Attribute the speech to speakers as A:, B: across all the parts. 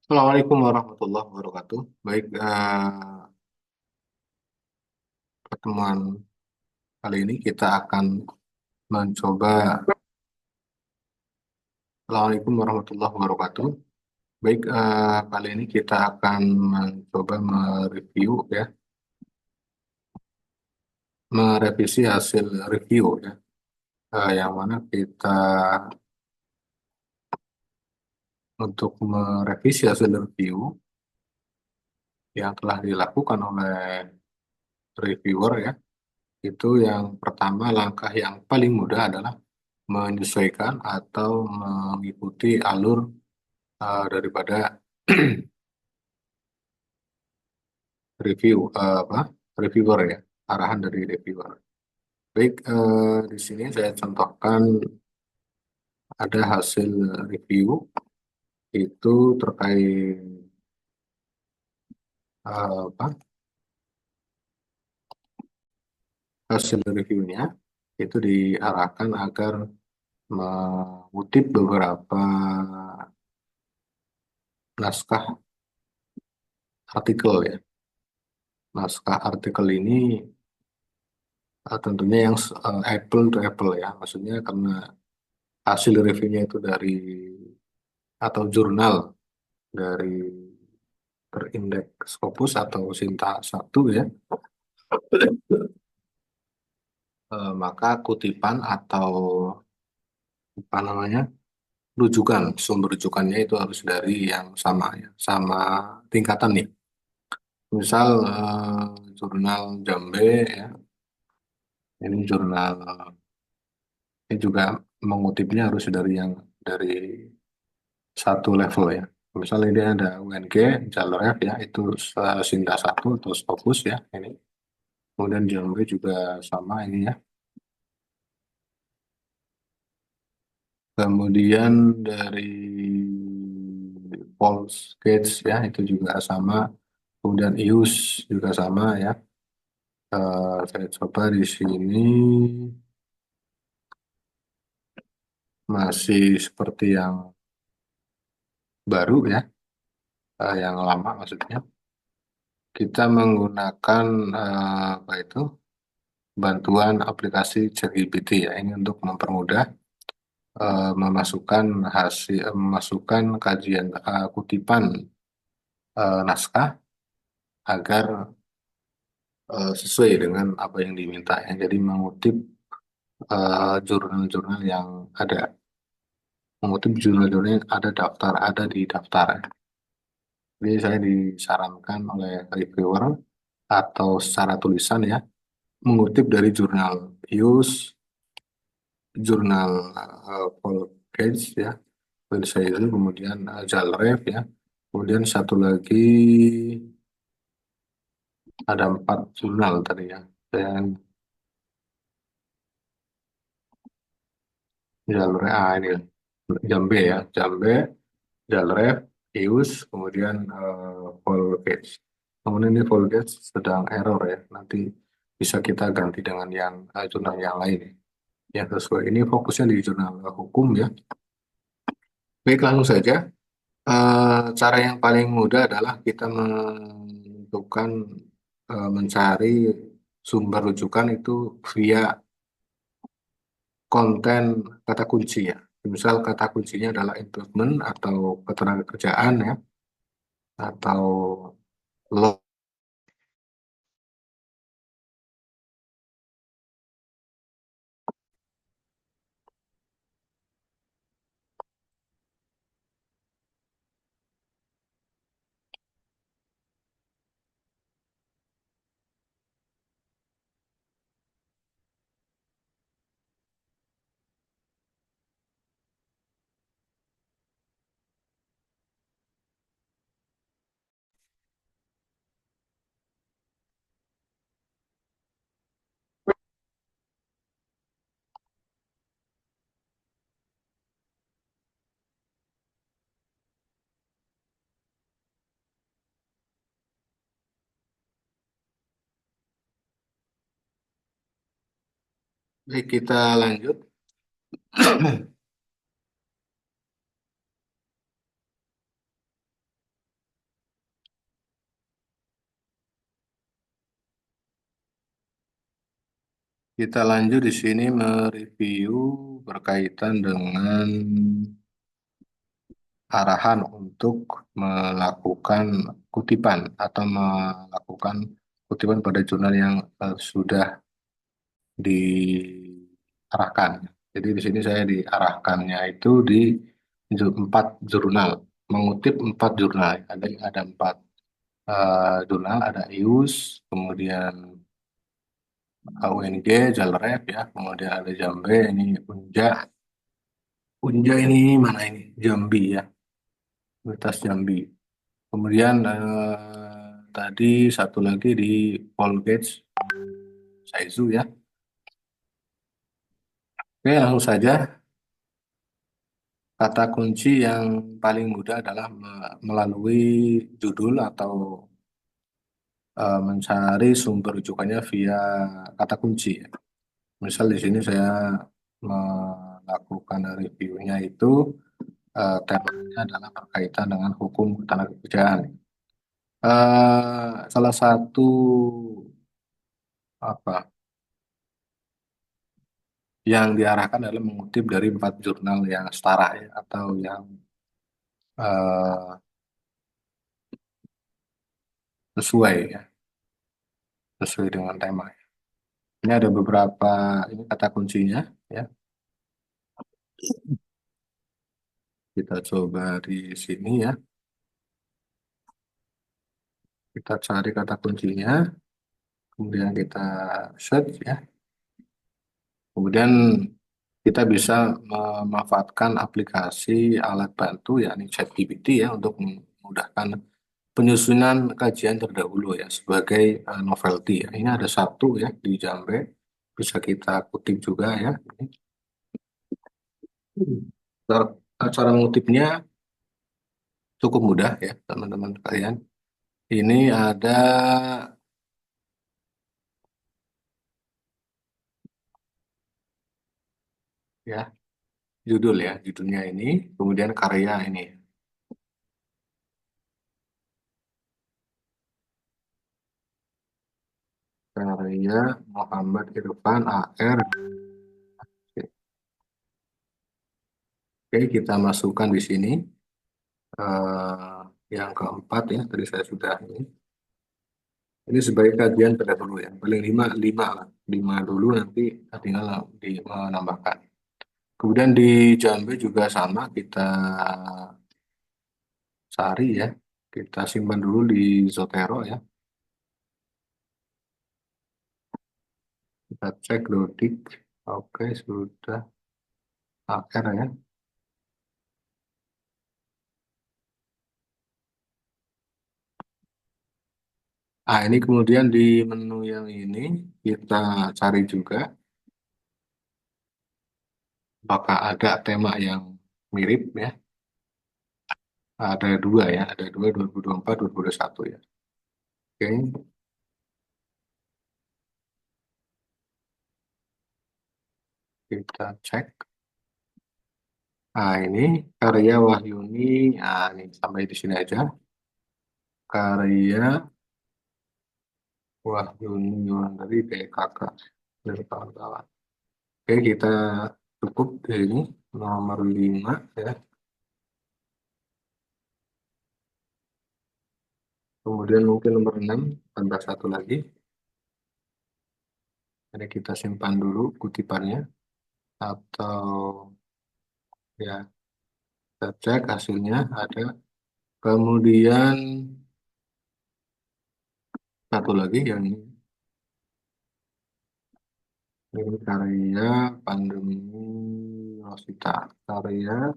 A: Assalamualaikum warahmatullahi wabarakatuh. Baik, pertemuan kali ini kita akan mencoba. Assalamualaikum warahmatullahi wabarakatuh. Baik, kali ini kita akan mencoba mereview ya, merevisi hasil review ya, yang mana kita untuk merevisi hasil review yang telah dilakukan oleh reviewer ya. Itu yang pertama, langkah yang paling mudah adalah menyesuaikan atau mengikuti alur daripada review apa reviewer ya, arahan dari reviewer. Baik, di sini saya contohkan ada hasil review itu terkait apa hasil reviewnya itu diarahkan agar mengutip beberapa naskah artikel ya. Naskah artikel ini tentunya yang apple to apple ya, maksudnya karena hasil reviewnya itu dari atau jurnal dari berindeks Scopus atau Sinta satu ya. Maka kutipan atau apa namanya, rujukan, sumber rujukannya itu harus dari yang sama ya, sama tingkatan nih. Misal jurnal Jambe ya, ini jurnal ini juga mengutipnya harus dari yang dari satu level ya. Misal ini ada UNG, Jalref ya, itu Sinta satu atau Scopus ya ini. Kemudian Jambe juga sama ini ya. Kemudian dari Paul's Gates ya itu juga sama. Kemudian ius juga sama ya. Saya coba di sini masih seperti yang baru ya, yang lama maksudnya. Kita menggunakan apa itu bantuan aplikasi ChatGPT ya. Ini untuk mempermudah memasukkan kajian kutipan naskah agar sesuai dengan apa yang diminta ya. Jadi mengutip jurnal-jurnal yang ada, mengutip jurnal-jurnal yang ada di daftar. Jadi saya disarankan oleh reviewer atau secara tulisan ya, mengutip dari jurnal Pius, jurnal Paul Cage ya, Winsor, kemudian Jalrev ya, kemudian satu lagi ada 4 jurnal tadi ya, dan Jalrev ini Jambe ya, Jambe, Jalref, Ius, kemudian Voltage. Kemudian ini Voltage sedang error ya. Nanti bisa kita ganti dengan yang jurnal yang lain ya. Yang sesuai ini fokusnya di jurnal hukum ya. Baik, langsung saja. Cara yang paling mudah adalah kita menentukan mencari sumber rujukan itu via konten kata kunci ya. Misal kata kuncinya adalah employment atau ketenagakerjaan ya, atau law. Baik, kita lanjut. Kita lanjut di sini mereview berkaitan dengan arahan untuk melakukan kutipan atau melakukan kutipan pada jurnal yang sudah diarahkan. Jadi di sini saya diarahkannya itu di empat jurnal, mengutip empat jurnal. Ada empat jurnal, ada IUS, kemudian UNG, Jalrep ya, kemudian ada Jambe, ini Unja. Unja ini mana ini? Jambi ya, Universitas Jambi. Kemudian tadi satu lagi di Paul Gates, Saizu ya. Oke, langsung saja. Kata kunci yang paling mudah adalah melalui judul atau mencari sumber rujukannya via kata kunci. Misal di sini saya melakukan reviewnya itu temanya adalah berkaitan dengan hukum ketenagakerjaan. Salah satu apa yang diarahkan adalah mengutip dari empat jurnal yang setara ya, atau yang eh, sesuai ya, sesuai dengan tema. Ini ada beberapa ini kata kuncinya ya. Kita coba di sini ya. Kita cari kata kuncinya, kemudian kita search ya. Kemudian kita bisa memanfaatkan aplikasi alat bantu yakni ChatGPT ya untuk memudahkan penyusunan kajian terdahulu ya sebagai novelty ya. Ini ada satu ya di Jambe, bisa kita kutip juga ya. Cara, cara mengutipnya cukup mudah ya teman-teman sekalian. Ini ada ya judul ya, judulnya ini, kemudian karya ini. Karya Muhammad Irfan AR. Oke, kita masukkan di sini. eh, yang keempat ya, tadi saya sudah ini. Ini sebagai kajian terdahulu ya. Paling lima lah. Lima dulu nanti tinggal menambahkan. Kemudian di Jambe juga sama, kita cari ya. Kita simpan dulu di Zotero ya. Kita cek Dodik. Oke, sudah akhir ya. Ah, ini kemudian di menu yang ini kita cari juga apakah ada tema yang mirip ya. Ada dua ya, ada dua 2024, 2021 ya. Oke, kita cek. Nah, ini karya Wahyuni. Nah, ini sampai di sini aja. Karya Wahyuni dari BKK dari kawan-kawan. Oke, kita cukup di ini nomor 5 ya. Kemudian mungkin nomor 6 tambah satu lagi. Jadi kita simpan dulu kutipannya atau ya kita cek hasilnya ada. Kemudian satu lagi yang ini karya pandemi Rosita, karya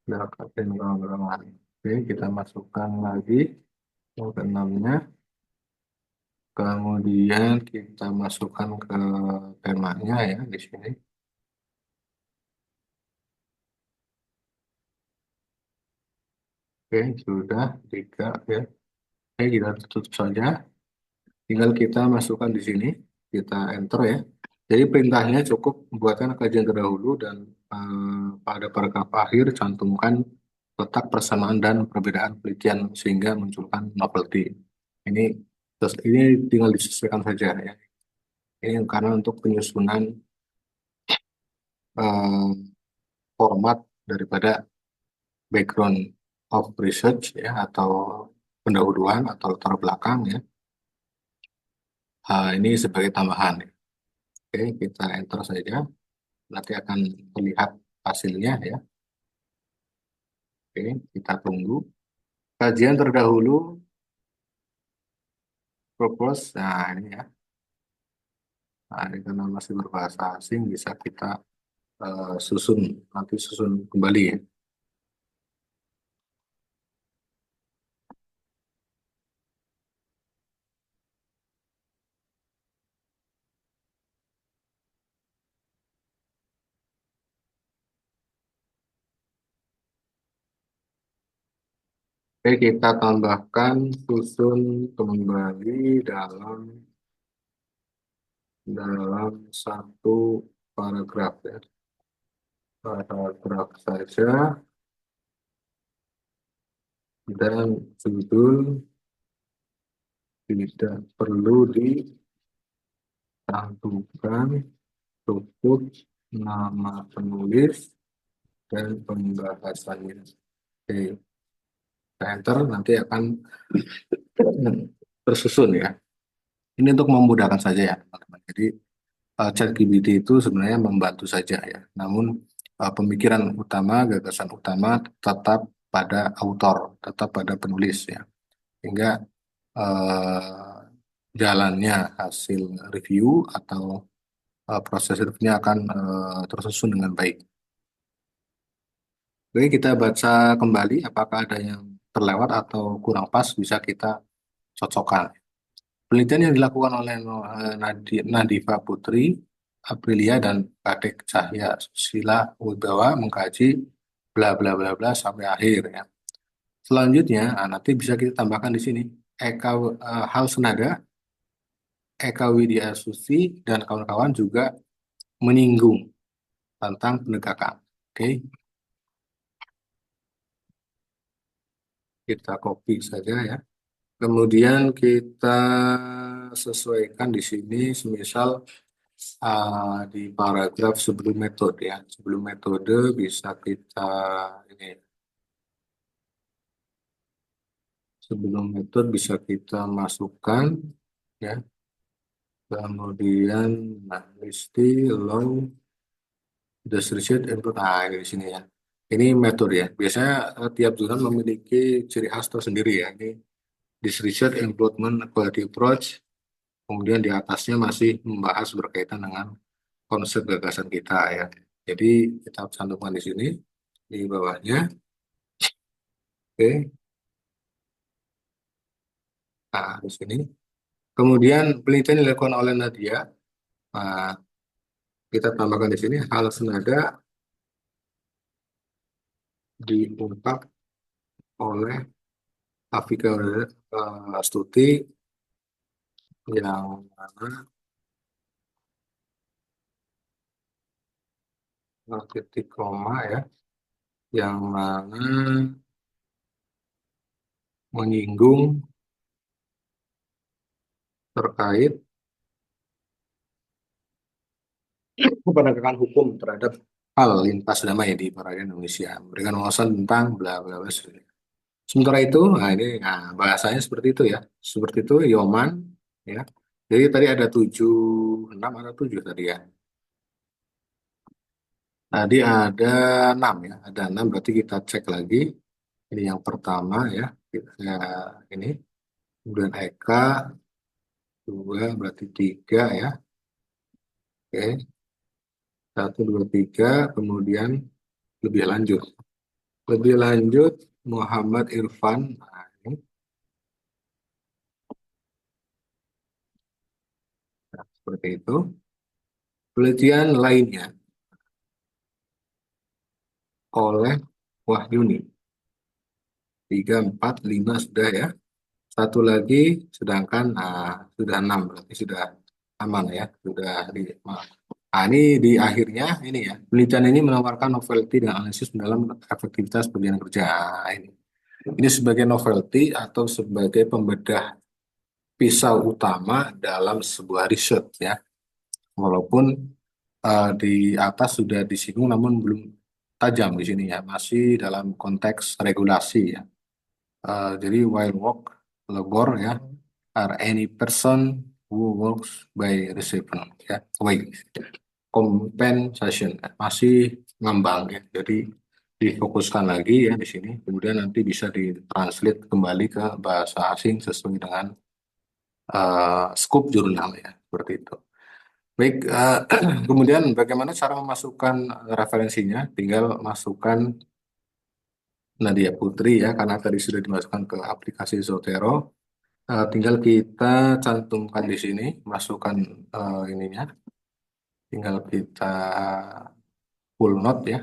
A: dan kawan-kawan. Oke, kita masukkan lagi yang keenamnya. Kemudian kita masukkan ke temanya ya di sini. Oke, sudah tiga ya. Oke, kita tutup saja. Tinggal kita masukkan di sini, kita enter ya. Jadi perintahnya cukup buatkan kajian terdahulu dan pada paragraf akhir cantumkan letak persamaan dan perbedaan penelitian sehingga munculkan novelty. Ini Terus ini tinggal disesuaikan saja ya. Ini karena untuk penyusunan eh, format daripada background of research ya, atau pendahuluan atau latar belakang ya. Ini sebagai tambahan ya. Oke, kita enter saja. Nanti akan terlihat hasilnya ya. Oke, kita tunggu. Kajian terdahulu, propose. Nah, ini ya. Nah, ini karena masih berbahasa asing, bisa kita susun, nanti susun kembali ya. Oke, kita tambahkan susun kembali dalam dalam satu paragraf ya. Paragraf saja, dan judul tidak perlu dicantumkan, cukup nama penulis dan pembahasannya. Oke, kita enter, nanti akan tersusun ya. Ini untuk memudahkan saja ya, teman-teman. Jadi ChatGPT itu sebenarnya membantu saja ya. Namun pemikiran utama, gagasan utama tetap pada autor, tetap pada penulis ya. Sehingga eh, jalannya hasil review atau proses reviewnya akan tersusun dengan baik. Oke, kita baca kembali apakah ada yang terlewat atau kurang pas, bisa kita cocokkan. Penelitian yang dilakukan oleh Nadifa Putri, Aprilia, dan Kadek Cahya Susila Wibawa mengkaji bla bla bla bla sampai akhir ya. Selanjutnya, nanti bisa kita tambahkan di sini. Hal senada, Eka Widya Susi dan kawan-kawan juga menyinggung tentang penegakan. Oke, kita copy saja ya. Kemudian kita sesuaikan di sini, semisal di paragraf sebelum metode ya. Sebelum metode bisa kita ini, sebelum metode bisa kita masukkan ya. Kemudian nah, listi long description input. Nah, ini di sini ya. Ini metode ya. Biasanya tiap jurnal memiliki ciri khas tersendiri ya. Ini description improvement quality approach. Kemudian di atasnya masih membahas berkaitan dengan konsep gagasan kita ya. Jadi kita cantumkan di sini di bawahnya. Oke, nah di sini. Kemudian penelitian yang dilakukan oleh Nadia, nah, kita tambahkan di sini hal senada diungkap oleh Afika Stuti, yang mana titik koma ya, yang mana menyinggung terkait penegakan hukum terhadap hal lintas damai di perairan Indonesia, memberikan wawasan tentang bla bla bla. Sementara itu, nah ini nah, bahasanya seperti itu ya, seperti itu Yoman ya. Jadi tadi ada 7, 6 atau 7 tadi ya. Tadi ada 6 ya, ada 6, berarti kita cek lagi. Ini yang pertama ya, kita, ini. Kemudian Eka, 2 berarti 3 ya. Oke, 1, 2, 3, kemudian lebih lanjut. Lebih lanjut Muhammad Irfan, nah, ini, nah, seperti itu. Penelitian lainnya oleh Wahyuni, 3, 4, 5 sudah ya. Satu lagi, sedangkan sudah 6, berarti sudah aman ya. Sudah di, ini di akhirnya ini ya. Penelitian ini menawarkan novelty dan analisis dalam efektivitas pemberian kerja. Ini sebagai novelty atau sebagai pembedah pisau utama dalam sebuah riset ya. Walaupun di atas sudah disinggung namun belum tajam di sini ya, masih dalam konteks regulasi ya. Jadi while walk, labor ya, are any person who works by receiving ya, wage compensation masih ngambang ya. Jadi difokuskan lagi ya di sini, kemudian nanti bisa ditranslate kembali ke bahasa asing sesuai dengan scope jurnal ya, seperti itu. Baik, kemudian bagaimana cara memasukkan referensinya? Tinggal masukkan Nadia Putri ya, karena tadi sudah dimasukkan ke aplikasi Zotero. Tinggal kita cantumkan di sini, masukkan ininya. Tinggal kita full note ya.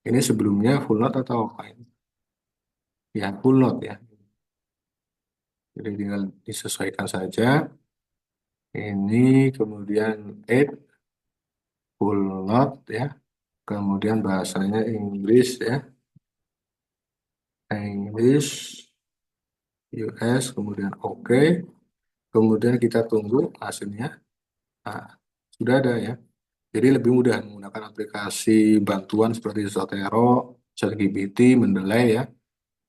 A: Ini sebelumnya full note atau apa ini? Ya, full note ya. Jadi tinggal disesuaikan saja. Ini kemudian add full note ya. Kemudian bahasanya Inggris ya. English, US, kemudian oke. Kemudian kita tunggu hasilnya. Nah, sudah ada ya. Jadi lebih mudah menggunakan aplikasi bantuan seperti Zotero, ChatGPT, Mendeley ya.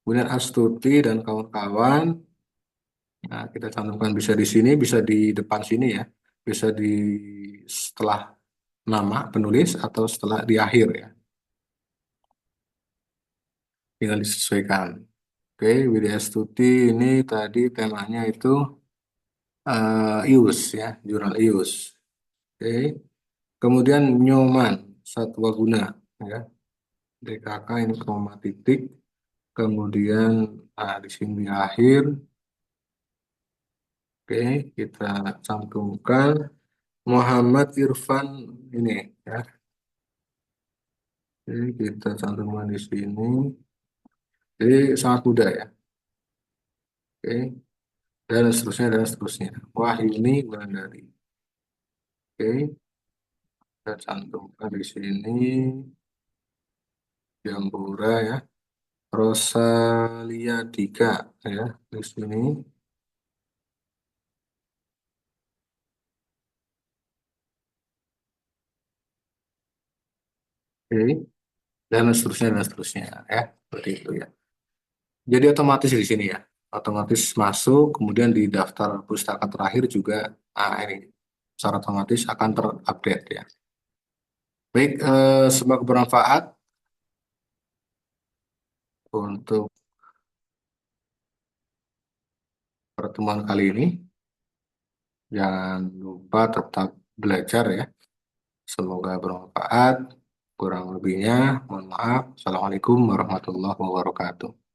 A: Kemudian Astuti dan kawan-kawan. Nah, kita cantumkan bisa di sini, bisa di depan sini ya. Bisa di setelah nama penulis atau setelah di akhir ya. Tinggal disesuaikan. Oke, Widya Astuti ini tadi temanya itu IUS ya, jurnal IUS. Oke. Kemudian Nyoman, Satwa Guna ya. DKK ini koma titik. Kemudian di sini di akhir. Oke, kita cantumkan Muhammad Irfan ini ya. Jadi kita cantumkan di sini. Jadi sangat mudah ya. Oke, dan seterusnya dan seterusnya. Wahyuni Wulandari. Oke, kita cantumkan di sini Jambura ya. Rosalia Dika ya di sini. Oke, dan seterusnya ya. Seperti itu ya. Jadi otomatis di sini ya. Otomatis masuk, kemudian di daftar pustaka terakhir juga ini secara otomatis akan terupdate ya. Baik, semoga bermanfaat untuk pertemuan kali ini. Jangan lupa tetap belajar ya. Semoga bermanfaat. Kurang lebihnya, mohon maaf. Assalamualaikum warahmatullahi wabarakatuh.